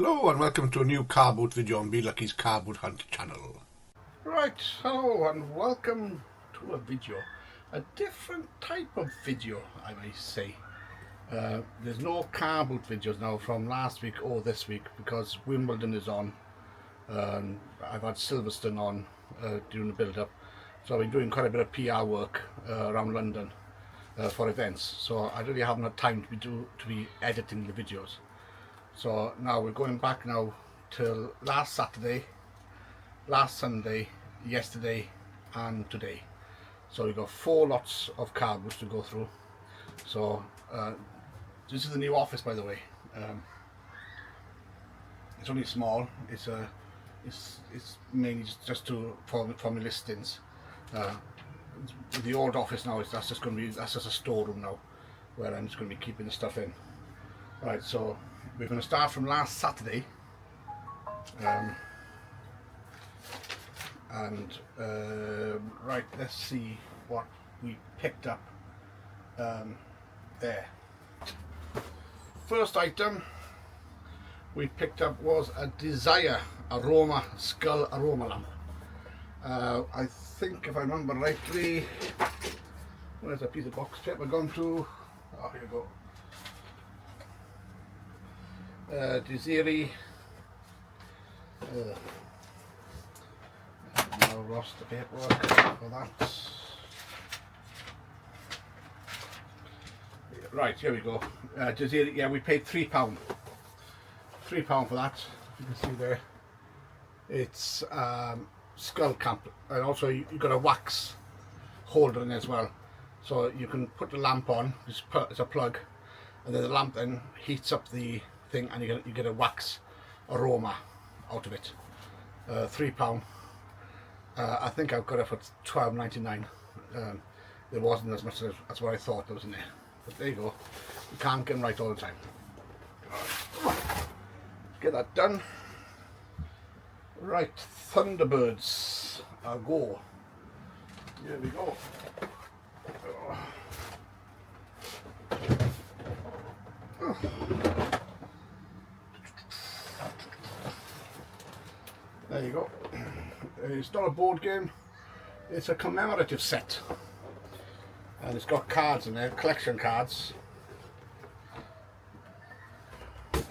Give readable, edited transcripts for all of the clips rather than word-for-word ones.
Hello and welcome to a new car boot video on Be Lucky's Car Boot Hunt channel. Right, hello and welcome to a video, a different type of video I may say. There's no car boot videos now from last week or this week because Wimbledon is on. I've had Silverstone on during the build-up, so I've been doing quite a bit of PR work around London for events, so I really haven't had time to be editing the videos. So now we're going back now till last Saturday, last Sunday, yesterday and today. So we've got 4 lots of car boots to go through. So this is the new office, by the way. It's only small. It's mainly just for my listings. The old office now that's just a storeroom now, where I'm just going to be keeping the stuff in. Right, so we're going to start from last Saturday, right, let's see what we picked up there. First item we picked up was a Desire Aroma Skull Aroma Lamp. I think, if I remember rightly, where's a piece of box paper gone to? Oh, here we go. Desire. Now lost the paperwork for that. Right, here we go. Desire, yeah, we paid £3. £3 for that. You can see there. It's skull cap, and also you've got a wax holder in as well. So you can put the lamp on. It's a plug, and then the lamp then heats up the thing, and you get a wax aroma out of it. £3. I think I've got it for £12.99. There wasn't as much as what I thought there was in there, but there you go. You can't get them right all the time. Get that done. Right, Thunderbirds, I'll go. Here we go. There you go. It's not a board game, it's a commemorative set, and it's got cards in there, collection cards. It's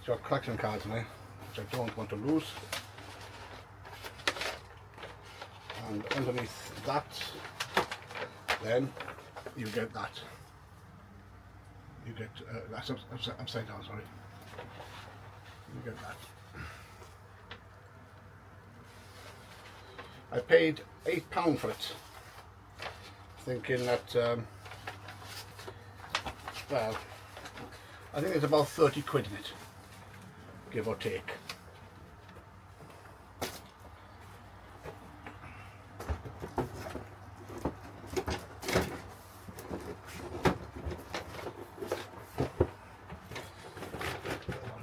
got collection cards in there, which I don't want to lose. And underneath that, then you get that. You get that's upside down, sorry. You get that. I paid £8 for it, thinking that well, I think there's about 30 quid in it, give or take.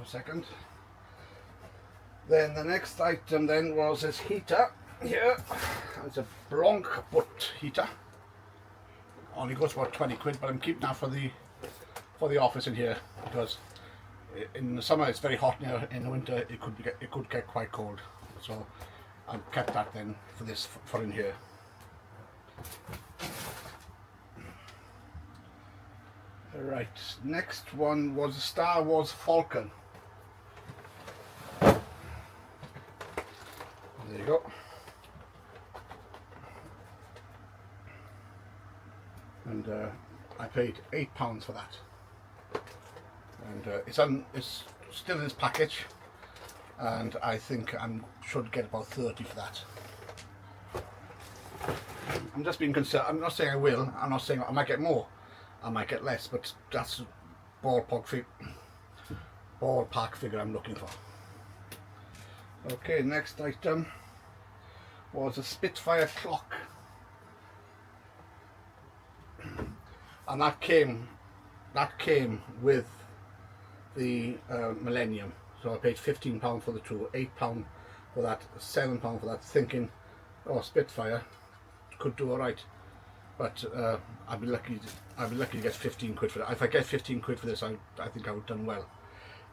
Second. Then the next item then was this heater here. It's a Blanc butt heater. Only goes for 20 quid, but I'm keeping that for the office in here, because in the summer it's very hot here. In the winter it could get quite cold. So I've kept that then for in here. Right, next one was a Star Wars Falcon. There you go. And I paid £8 for that. And it's still in this package, and I think I should get about 30 for that. I'm just being concerned. I'm not saying I will. I'm not saying I might get more. I might get less, but that's the ballpark figure I'm looking for. Okay, next item was a Spitfire clock, and that came with the Millennium. So I paid £15 for the two, £8 for that, £7 for that, thinking, oh, Spitfire could do alright. but I'd be lucky to get 15 quid for it. If I get 15 quid for this, I think I would have done well.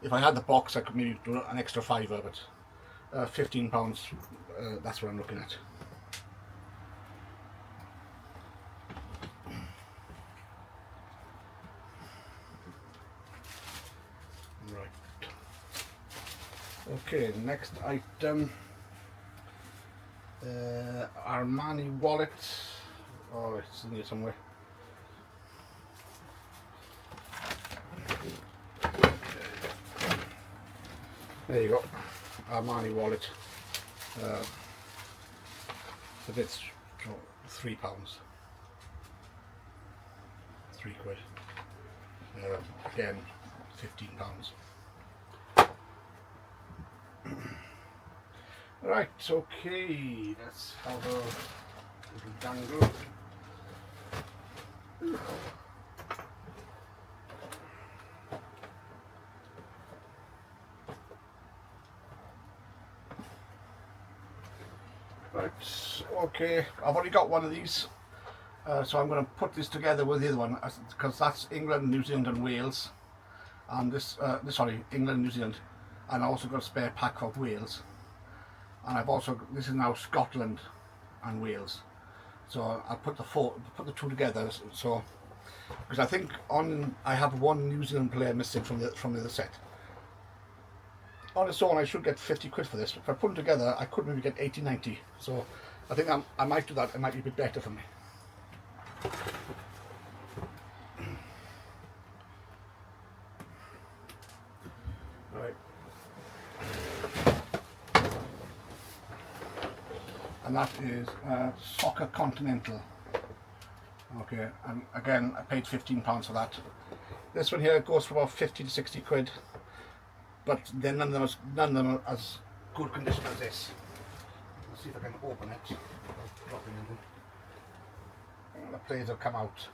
If I had the box, I could maybe do an extra fiver, but £15, that's what I'm looking at. Right. Okay, next item. Armani wallet. Oh, it's in here somewhere. There you go, Armani wallet. But it's £3, £3. Again, £15. Right, okay, let's have a little dangle. Right, okay, I've already got one of these, so I'm going to put this together with the other one, because that's England, New Zealand and Wales, and this, England, New Zealand, and I also got a spare pack of Wales, and I've also, this is now Scotland and Wales, so I put the two together, so, because I think I have one New Zealand player missing from the other set. On its own, I should get 50 quid for this, but if I put them together, I could maybe get 80, 90. So I think I might do that. It might be a bit better for me. Right. And that is Soccer Continental. Okay, and again, I paid £15 for that. This one here goes for about 50 to 60 quid. But then none of them are as good condition as this. Let's see if I can open it. The players have come out.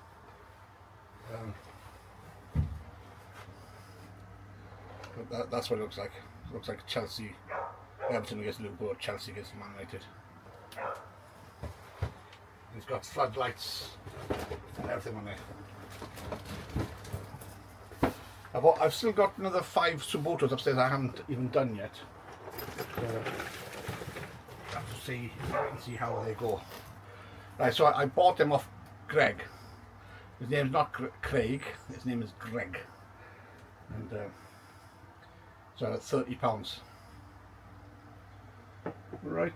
But that's what it looks like. It looks like Chelsea, Everton against Liverpool, Chelsea against Man United. It's got floodlights and everything on there. I've still got another 5 Subotos upstairs I haven't even done yet. So I have to see how they go. Right, so I bought them off Greg. His name's not Craig, his name is Greg. And so £30. Right,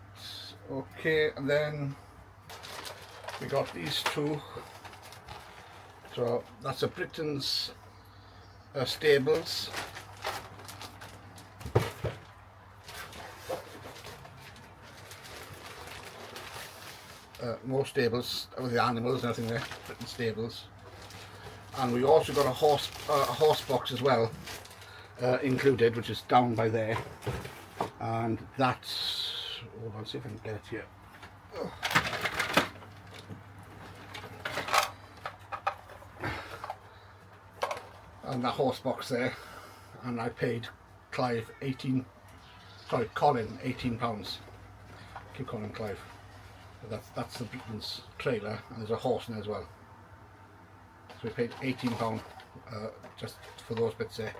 okay, and then we got these two. So that's a Britain's stables. More stables with the animals and everything there, Britain stables. And we also got a horse box as well, included, which is down by there. And that's, hold on, see if I can get it here. And that horse box there, and I paid Colin £18. Keep calling him Clive. But that's the Britain's trailer, and there's a horse in there as well. So we paid £18 just for those bits there.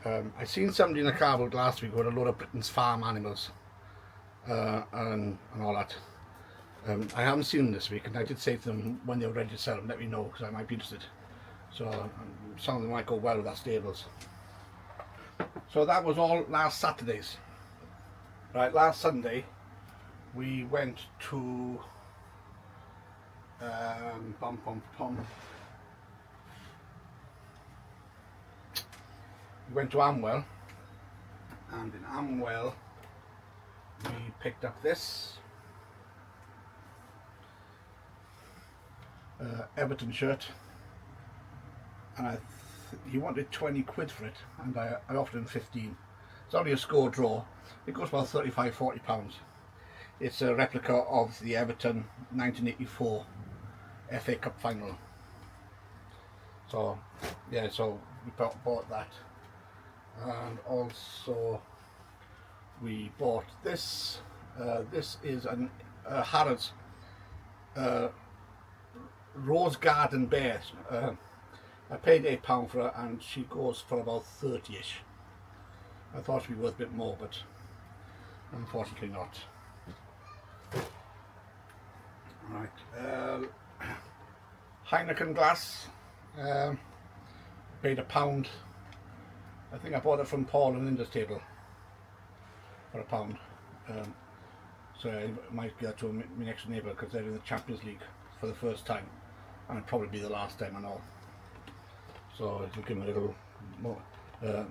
I seen somebody in a car boot last week who had a load of Britain's farm animals and all that. I haven't seen them this week, and I did say to them when they were ready to sell them, let me know, because I might be interested. So some of them might go well with our stables. So that was all last Saturdays. Right, last Sunday we went to we went to Amwell, and in Amwell we picked up this Everton shirt, and he wanted 20 quid for it, and I offered him 15. It's only a score draw. It goes about £35–40. It's a replica of the Everton 1984 FA Cup final. So yeah, so we bought that, and also we bought this. This is a Harrods Rose Garden Bears. I paid £8 for her and she goes for about 30ish. I thought she'd be worth a bit more, but unfortunately not. Right, Heineken glass, paid £1. I think I bought it from Paul and Linda's table for £1. So I might get to my next neighbour because they're in the Champions League for the first time, and it'll probably be the last time I know. So it'll give me a little more,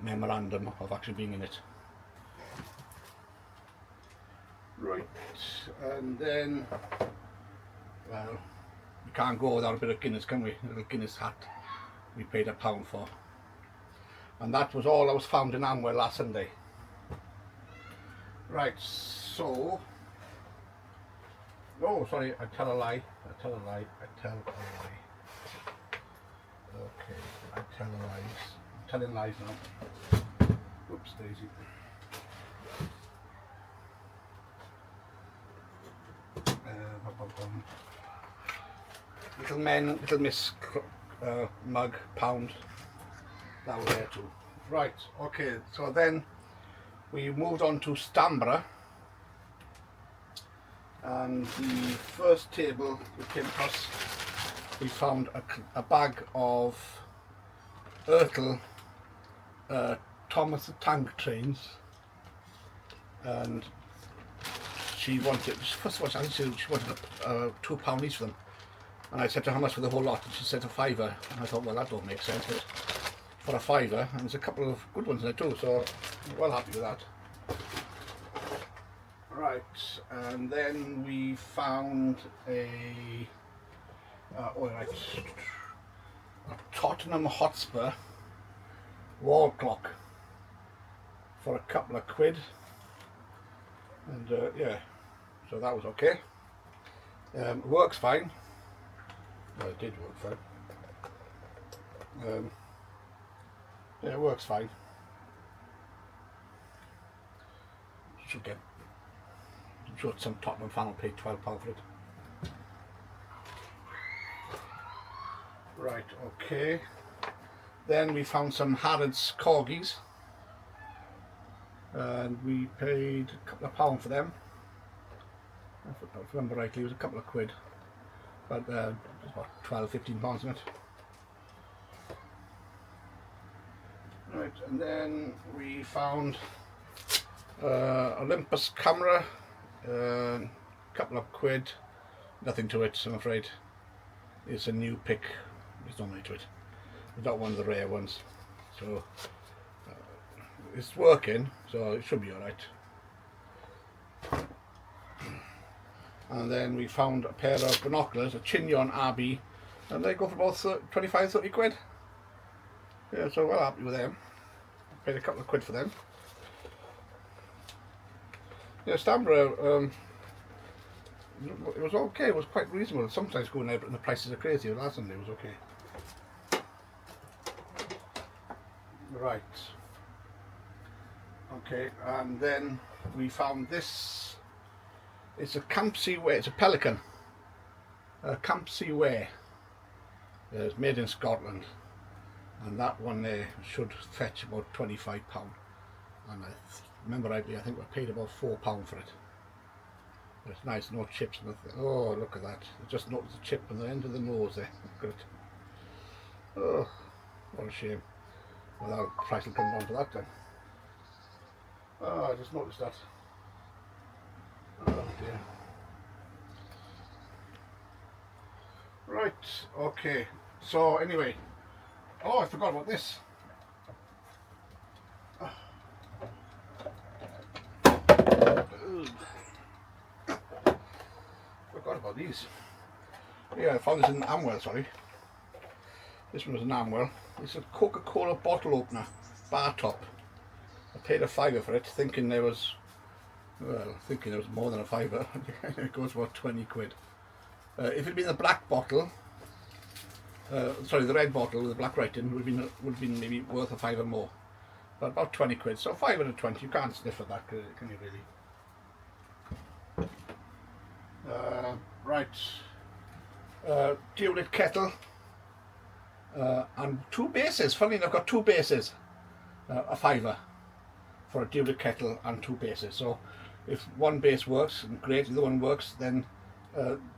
memorandum of actually being in it. Right, and then, well, we can't go without a bit of Guinness, can we? A little Guinness hat we paid £1 for. And that was all I was found in Amwell last Sunday. Right, so... Oh, sorry, I tell a lie. Okay, I tell lies. I'm telling lies now. Oops, Daisy. Little Miss mug, £1. That was there too. Right, okay, so then we moved on to Stambra, and the first table we came across, we found a bag of Ertl Thomas the Tank trains, and she wanted, first of all, I think she wanted £2 each for them, and I said to her how much for the whole lot, and she said a £5, and I thought, well, that don't make sense, but for a £5, and there's a couple of good ones in there too, so I'm well happy with that. Right, and then we found a Tottenham Hotspur wall clock for a couple of £2, and yeah, so that was okay. Works fine. Well, it did work fine. Yeah, it works fine. Should get. I'm sure some Tottenham fan will pay £12 for it. Right, okay. Then we found some Harrods corgis, and we paid a couple of £1 for them. If I remember rightly, it was a couple of £2, but it was about £12–15 in it. Right, and then we found Olympus camera, a couple of £2, nothing to it, I'm afraid. It's a new pick, there's not much to it. It's not one of the rare ones, so it's working, so it should be alright. And then we found a pair of binoculars, a Chignon RB, and they go for about 25–30 £. Yeah, so well happy with them. Paid a couple of £2 for them. Yeah, Stambra, it was okay, it was quite reasonable. Sometimes going there, but the prices are crazy. Last Sunday was okay. Right. Okay, and then we found this. It's a Campsie Ware, it's a Pelican. Campsie Ware. It's made in Scotland. And that one there should fetch about £25. And I remember rightly, I think we paid about £4 for it. But it's nice, no chips, nothing. Oh, look at that. I just noticed the chip on the end of the nose there. Look at it. Oh, what a shame. Well, that price will come down to that then. Oh, I just noticed that. Oh dear. Right, okay. So anyway, oh, I forgot about this. Forgot about these. Yeah, I found this in Amwell, sorry. This one was in Amwell. It's a Coca-Cola bottle opener, bar top. I paid a £5 for it, thinking there was, well, thinking there was more than a £5. It goes for about 20 £. If it'd been the black bottle, sorry, the red bottle with the black writing would have been maybe worth a £5 more, but about 20 £. So 5 out of 20, you can't sniff at that, can you really? Right. Tyrwhitt kettle, and 2 bases. Funny enough, I've got 2 bases, a fiver for a Tyrwhitt kettle and 2 bases. So if one base works, great. If the other one works, then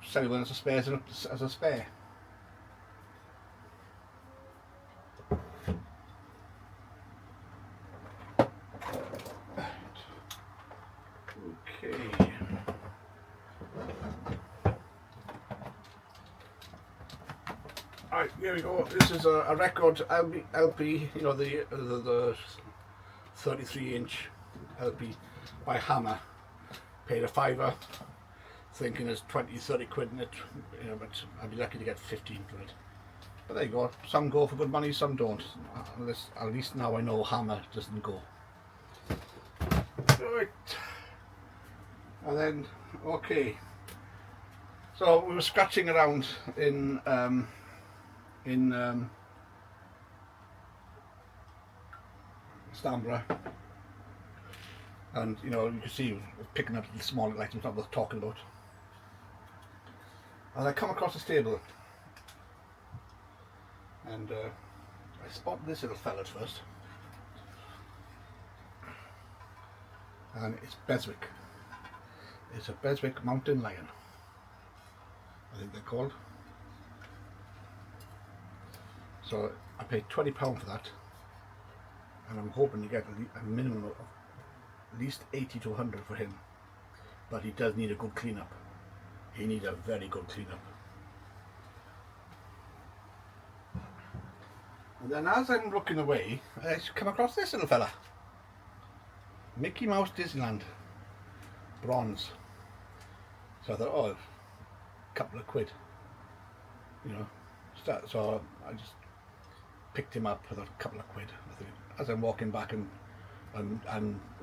sell one as a spare. As a spare. Okay. Alright, here we go. This is a record LP, you know, the 33-inch LP by Hammer. Paid a fiver, thinking there's 20-30 quid in it, you know, but I'd be lucky to get 15 for it. But there you go. Some go for good money, some don't. At least now I know Hammer doesn't go. Right. And then, okay. So we were scratching around in Stambra, and you know, you can see picking up the small items not worth talking about. And I come across a stable, and I spotted this little fella at first, and it's Beswick. It's a Beswick mountain lion, I think they're called. So I paid £20 for that, and I'm hoping to get a minimum of at least 80 to 100 for him. But he does need a good clean-up. He needs a very good clean-up. And then as I'm looking away, I come across this little fella. Mickey Mouse Disneyland, bronze. So I thought, oh, a couple of quid, you know. So I just picked him up for a couple of quid. I think, as I'm walking back, and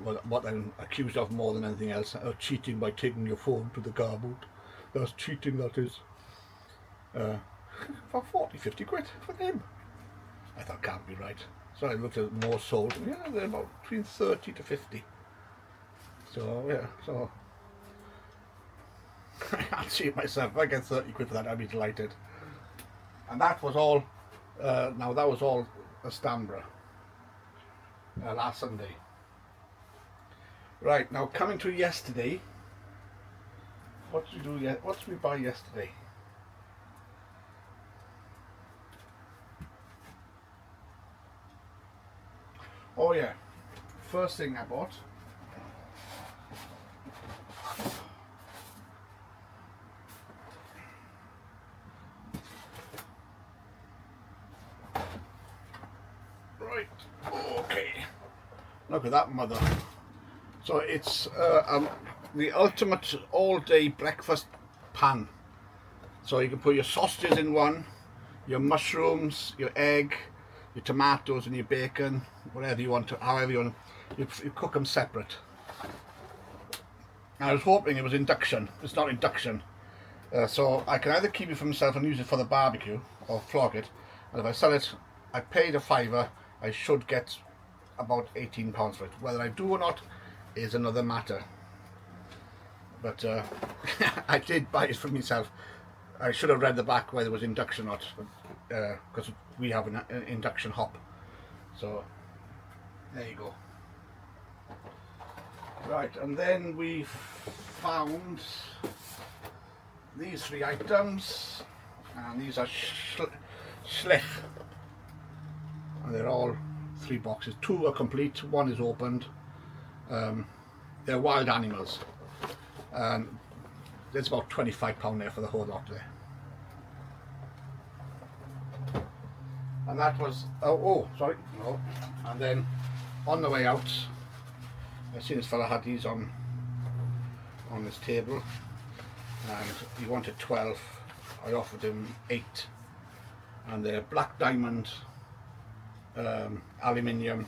what I'm accused of more than anything else, cheating by taking your phone to the car boot. That's cheating, that is. For 40-50 quid for him. I thought, can't be right. So I looked at more sold. Yeah, they're about between 30 to 50. So yeah, so I can't see it myself. If I get 30 quid for that, I'd be delighted. And that was all. Now that was all a Stambra last Sunday. Right, now coming to yesterday. What did we do yet? What did we buy yesterday? Oh yeah, first thing I bought. Right, okay. Look at that mother. So it's the ultimate all-day breakfast pan. So you can put your sausages in one, your mushrooms, your egg, your tomatoes and your bacon, whatever you want to, however you want to, you cook them separate. I was hoping it was induction. It's not induction. So I can either keep it for myself and use it for the barbecue, or flog it. And if I sell it, I paid a fiver, I should get about £18 for it. Whether I do or not is another matter. But I did buy it for myself. I should have read the back whether it was induction or not, because we have an induction hob. So there you go. Right, and then we found these 3 items, and these are schlich, and they're all 3 boxes. 2 are complete, 1 is opened. They're wild animals, and there's about £25 there for the whole lot there. And that was, sorry, no. And then on the way out, I seen this fella had these on this table, and he wanted 12. I offered him 8, and they're black diamond, aluminium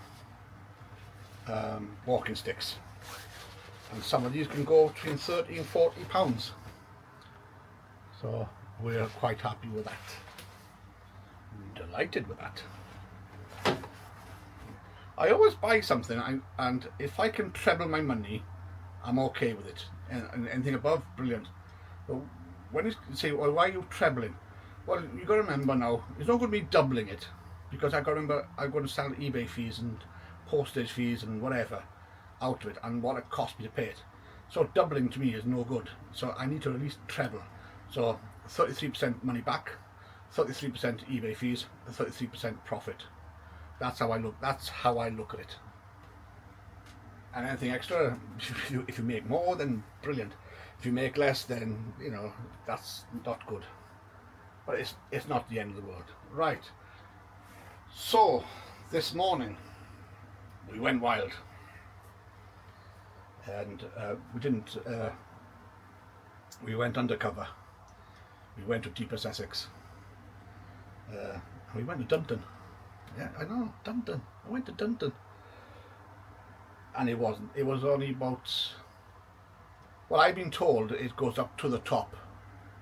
walking sticks, and some of these can go between 30 and 40 pounds. So we're quite happy with that. Delighted with that. I always buy something, and if I can treble my money, I'm okay with it. And anything above, brilliant. But when you say, well, why are you trebling? Well, you got to remember now, it's not going to be doubling it, because I got to remember I'm going to sell eBay fees and postage fees and whatever out of it, and what it cost me to pay it. So doubling to me is no good. So I need to at least treble. So 33% money back, 33% eBay fees, and 33% profit. That's how I look. That's how I look at it. And anything extra, if you make more, then brilliant. If you make less, then you know that's not good. But it's not the end of the world, right? So this morning we went wild, and we didn't. We went undercover. We went to deepest Essex. We went to Dunton. Yeah, I know, Dunton. I went to Dunton. And it wasn't. It was only about... Well, I've been told it goes up to the top.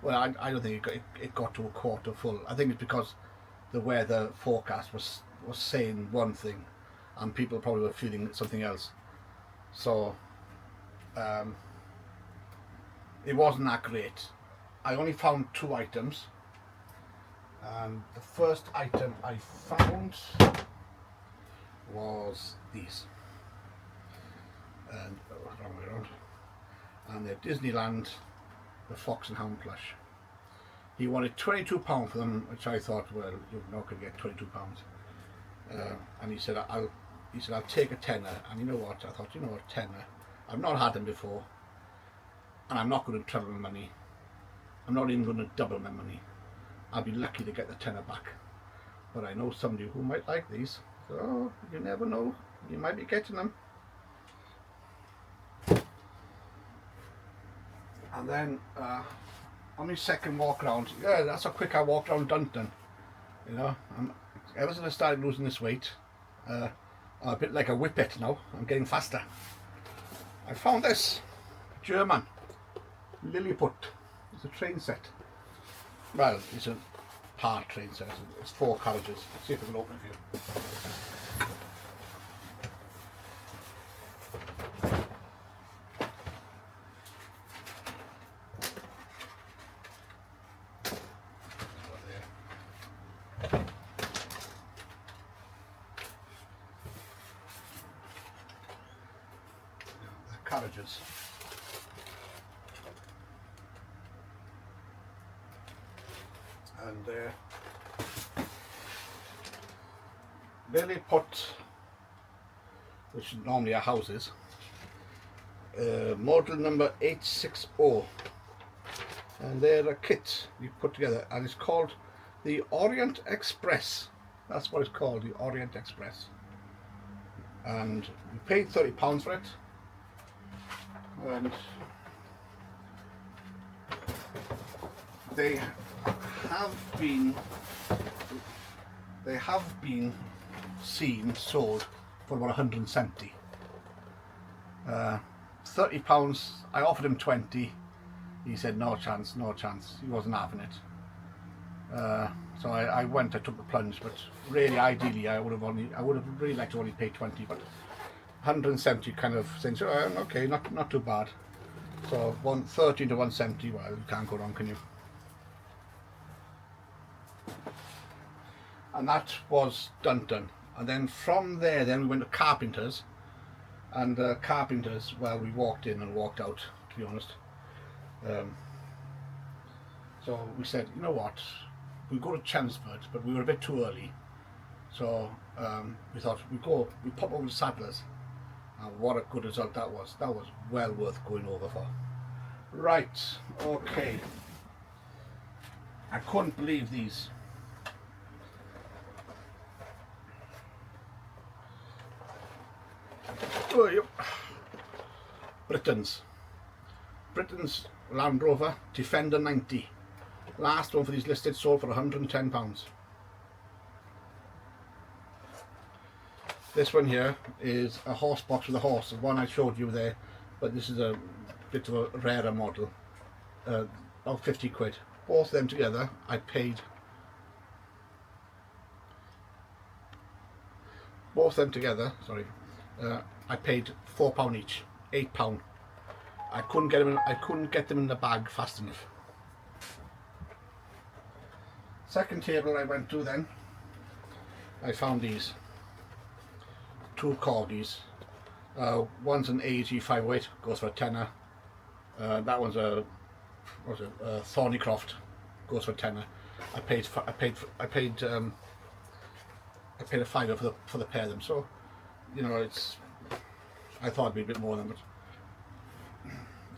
Well, I don't think it got to a quarter full. I think it's because the weather forecast was saying one thing and people probably were feeling something else. So, it wasn't that great. I only found 2 items. And the first item I found was these. And wrong way around. And they're Disneyland, the Fox and Hound plush. He wanted £22 for them, which I thought, well, you're not going to get £22. And he said, I'll take a tenner. And you know what? I thought, you know what, tenner. I've not had them before, and I'm not going to treble my money. I'm not even going to double my money. I'll be lucky to get the tenner back. But I know somebody who might like these, so you never know. You might be getting them. And then on my second walk around, yeah, that's how quick I walked around Dunton. You know, ever since I started losing this weight, I'm a bit like a whippet now. I'm getting faster. I found this German Lilliput. It's a train set. Well, it's a part train set. It's 4 carriages. Let's see if I can open it for you. Carriages. And Lilliput, which normally are houses, model number 860, and they're a kit you put together, and it's called the Orient Express. That's what it's called, the Orient Express. And we paid £30 for it. And they have been seen sold for about 170. £30. I offered him 20. He said no chance, no chance. He wasn't having it. So I took the plunge. But really, ideally, I would have really liked to only pay 20. But 170 kind of things. Okay, not too bad. So 130 to 170. Well, you can't go wrong, can you? And that was Dunton. And then from there, then we went to Carpenter's. And Carpenter's, well, we walked in and walked out, to be honest. So we said, you know what? We go to Chelmsford, but we were a bit too early. So we thought we pop over to Sadler's. And what a good result that was. That was well worth going over for. Right, okay. I couldn't believe these. Oh, yep. Britain's Land Rover Defender 90. Last one for these listed, sold for £110. This one here is a horse box with a horse, the one I showed you there, but this is a bit of a rarer model, about 50 quid. Both of them together I paid, I paid £4 each, £8. I couldn't get them in the bag fast enough. Second table I went to then, I found these two corgis. One's an AG 508, goes for a tenner. That one's a Thornycroft, goes for a tenner. I paid a fiver for the pair of them. So, you know, I thought it'd be a bit more than, but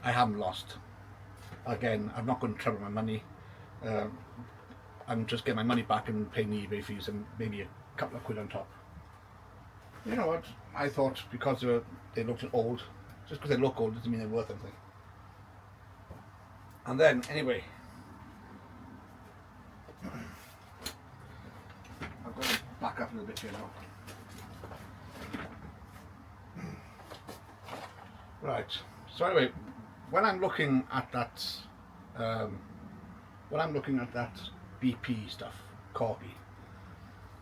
I haven't lost. Again, I'm not going to trouble my money. I'm just getting my money back and paying the eBay fees and maybe a couple of quid on top. You know what? I thought because they looked old, just because they look old doesn't mean they're worth anything. And then, anyway, I've got to back up a little bit here now. Right. So anyway, when I'm looking at that, BP stuff, corgi,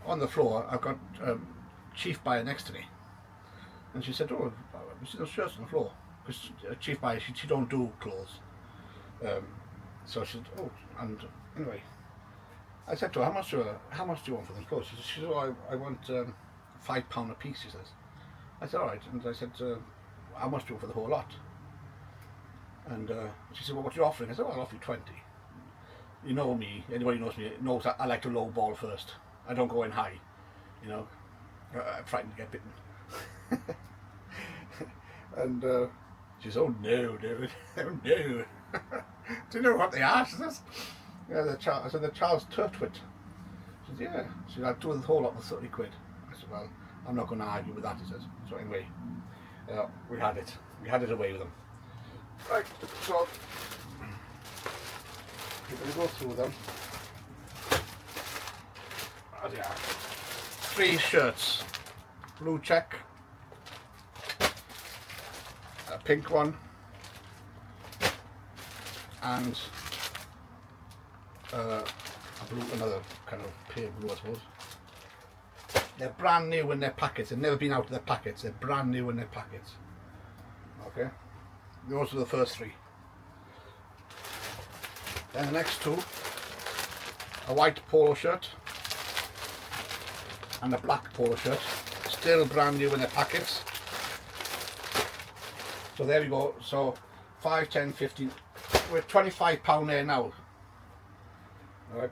on the floor, I've got Chief Buyer next to me, and she said, "Oh, we see those shirts on the floor." Because Chief Buyer, she don't do clothes. So she said, "Oh," and anyway, I said to her, how much do you want for those clothes? She said, "Oh, I want £5 a piece," she says. I said, "All right," and I said, "How much do you want for the whole lot?" And she said, "Well, what are you offering?" I said, "Well, I'll offer you 20. You know me, anybody who knows me knows that I like to low ball first. I don't go in high, you know. I'm frightened to get bitten." And she said, "Oh no, dude, oh no." "Do you know what they are?" She says. "Yeah, I said, "The Charles Tyrwhitt." She said, "Yeah." She said, "I'll do the whole lot for 30 quid. I said, "Well, I'm not going to argue with that," he says. So anyway, we had it away with them. Right, so we're going to go through them. Oh, yeah. 3 shirts, blue check, a pink one, and another kind of pale blue, I suppose. They're brand new in their packets. They've never been out of their packets. They're brand new in their packets. Okay, those are the first 3. Then the next 2, a white polo shirt and a black polo shirt, still brand new in their packets. So there we go. So 5, 10, 15, we're £25 there now. Alright,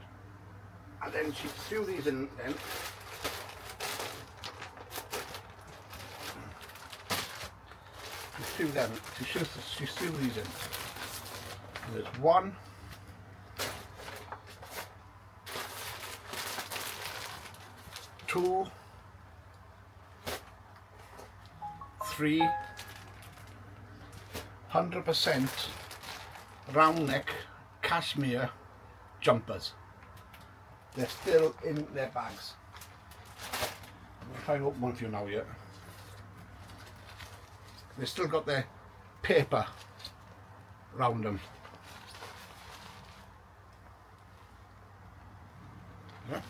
and then she threw these in then. She threw these in. And there's 1, 2, 3, 100% round neck cashmere jumpers. They're still in their bags. I'm going to try and open one for you now here. They've still got their paper round them. Yeah.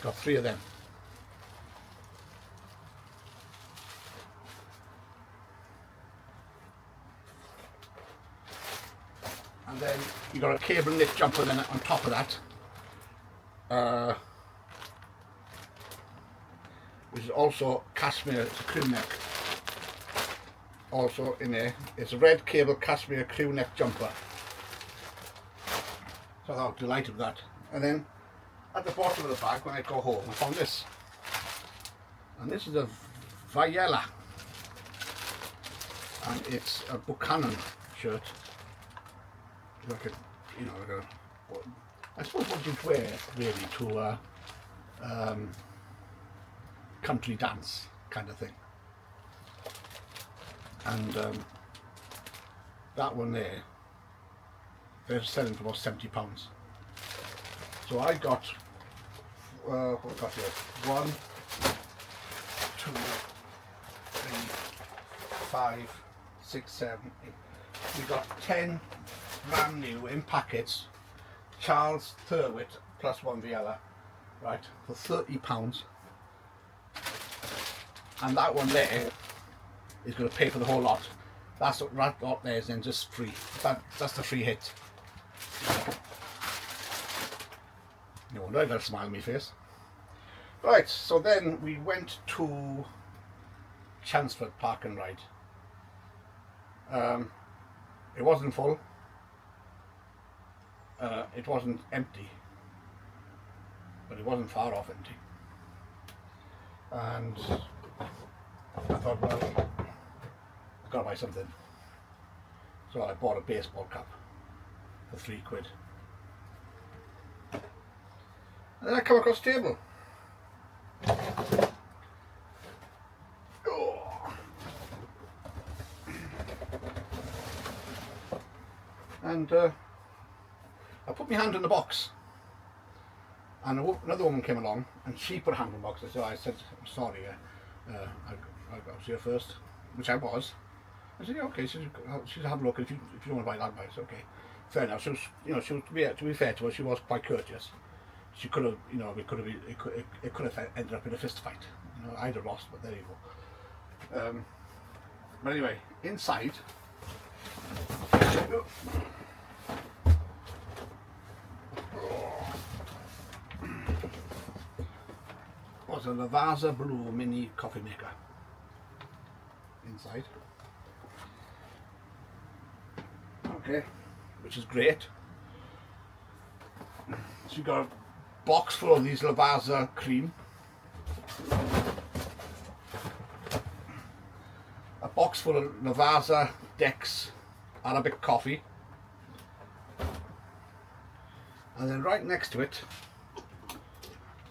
Got 3 of them. And then you got a cable knit jumper then on top of that, which is also cashmere. It's a crew neck. Also in there, it's a red cable cashmere crew neck jumper. So I was delighted with that. And then at the bottom of the bag, when I go home, I found this. And this is a Viella. And it's a Buchanan shirt. Like a, you know, like a, I suppose what you'd wear really to a country dance kind of thing. And that one there, they're selling for about £70. So I got, what I got here, 1, 2, 3, 5, 6, 7, 8. We got 10 brand new in packets, Charles Tyrwhitt plus 1 Viella, right, for £30. And that one there is going to pay for the whole lot. That lot there is then just free. That's the free hit. No wonder I got a smile on my face. Right, so then we went to Chelmsford Park and Ride. It wasn't full. It wasn't empty, but it wasn't far off empty. And I thought, well, I've got to buy something. So I bought a baseball cap for £3. And then I come across the table. Oh. And I put my hand in the box, and another woman came along and she put a hand in the box. So I said, I'm sorry, I was here first, which I was. I said, yeah, okay. She's have a look. If you don't want to buy that, buy it. Okay, fair enough. She was, to be fair to her, she was quite courteous. She could have, it could have ended up in a fist fight. I'd have lost, but there you go. But anyway, inside was a Lavazza Blue mini coffee maker. Inside. Okay, which is great. So you got a box full of these Lavazza cream, a box full of Lavazza Dex Arabic coffee, and then right next to it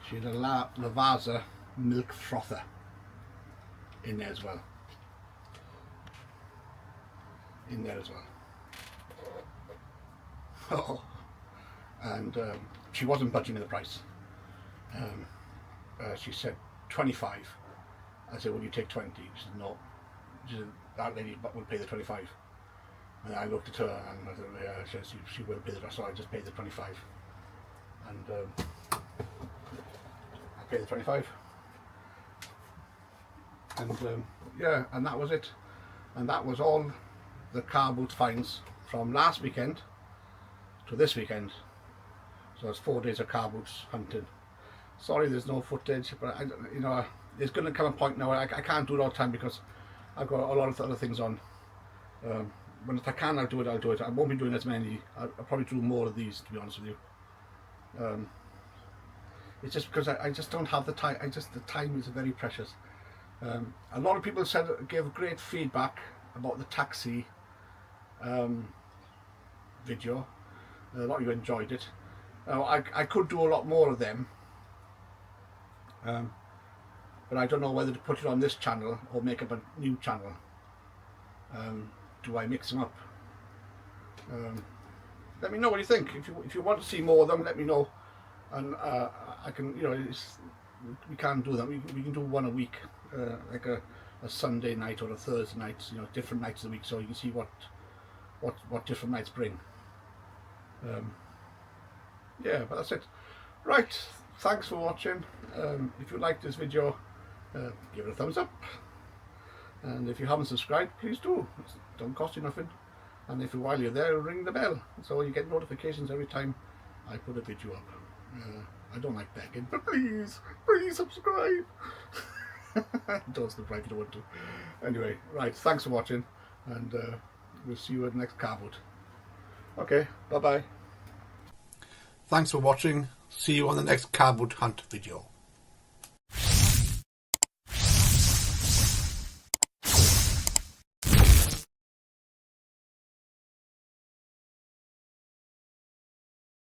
she had a Lavazza milk frother in there as well. Oh, and she wasn't budging in the price. She said 25. I said, will you take 20? She said, no. She said, that lady will pay the 25. And I looked at her and I said, yeah, she will pay the rest, so I just paid the 25. And I paid the 25. And yeah, and that was it. And that was all the car boot finds from last weekend to this weekend. So it's 4 days of car boots hunting. Sorry there's no footage, but there's going to come a point now where I can't do it all the time because I've got a lot of other things on. But if I can, I'll do it. I won't be doing as many. I'll probably do more of these, to be honest with you. It's just because I just don't have the time. The time is very precious. A lot of people gave great feedback about the taxi video. A lot of you enjoyed it. I could do a lot more of them, but I don't know whether to put it on this channel or make up a new channel. Do I mix them up? Let me know what you think. If you want to see more of them, let me know, and I can, we can do that. We can do one a week, like a Sunday night or a Thursday night, different nights of the week, so you can see what different nights bring. Yeah, but that's it. Right, thanks for watching. If you like this video, give it a thumbs up, and if you haven't subscribed, please do. It don't cost you nothing, and if while you're there, ring the bell so you get notifications every time I put a video up. I don't like begging, but please subscribe. Don't subscribe if you don't want to. Anyway, right, thanks for watching, and we'll see you at the next car boot. Okay, bye bye. Thanks for watching. See you on the next car boot hunt video.